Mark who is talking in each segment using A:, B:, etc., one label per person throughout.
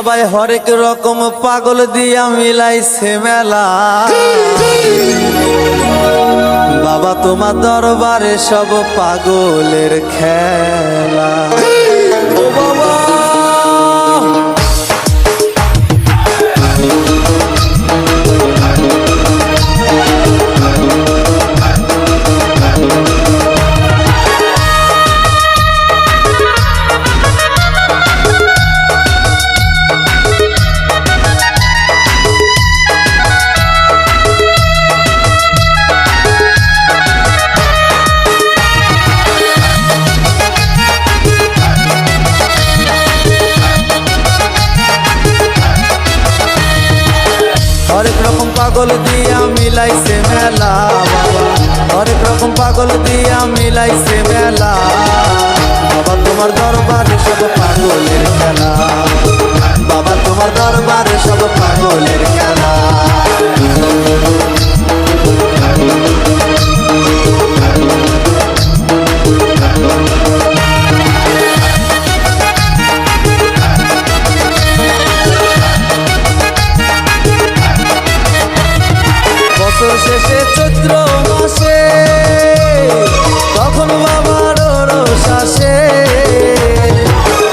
A: সবাই হরেক রকম পাগল দিয়া মিলাইছে মেলা। বাবা তোমার দরবারে সব পাগলের খেলা। ও বাবা হরেক রকম পাগল দিয়া মিলাইছে মেলা। বাবা হরেক রকম পাগল দিয়া মিলাইছে মেলা। বাবা তোমার দরবারে সব পাগলের খেলা। বাবা তোমার দরবারে সব পাগলের খেলা। বছর শেষে চৈত্র মাসে তখন বাবার রোষ আসে।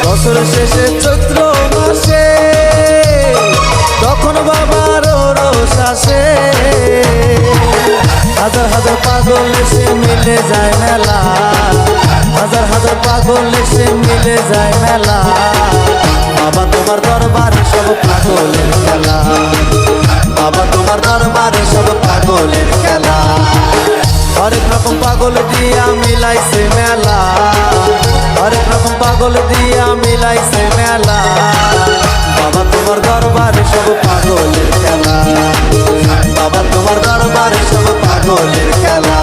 A: বছর শেষে চৈত্র মাসে তখন বাবার রোষ আসে। হাজার হাজার পাগল এসে মিলে যায় মেলা। হাজার হাজার পাগল এসে মিলে যায় মেলা। বাবা তোমার দরবারে সব পাগলের খেলা। বাবা তোমার দরবারে সব পাগলের খেলা। হরেক রকম পাগল দিয়া মিলাইছে মেলা। হরেক রকম পাগল দিয়া মিলাইছে মেলা। বাবা তোমার দরবারে সব পাগলের খেলা। বাবা তোমার দরবারে সব পাগলের খেলা।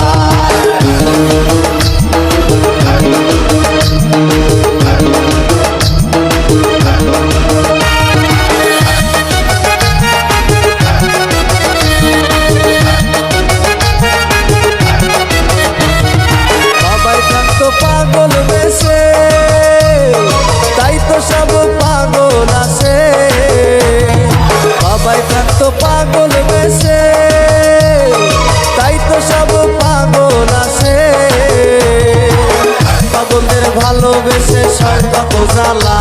A: পাগল বেশে তাই তো সব পাগল আসে। বাবাই থাকতো পাগল বেশে তাই তো সব পাগল আসে। পাগলদের ভালোবেসে সয় কত জ্বালা।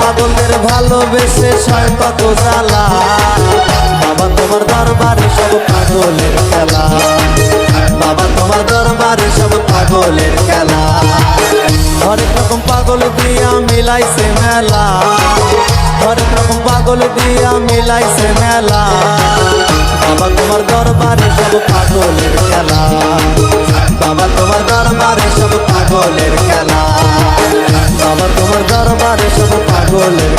A: পাগলদের ভালোবেসে সয় কত জ্বালা। বাবা তোমার দরবারে সব পাগলের খেলা। বাবা তোমার দরবারে সব পাগলের খেলা। হরেক রকম পাগল দিয়া মিলাইছে মেলা। হরেক রকম পাগল দিয়া মিলাইছে মেলা। বাবা তোমার দরবারে সব পাগলের খেলা। বাবা তোমার দরবারে সব পাগলের খেলা। বাবা তোমার দরবারে সব পাগলের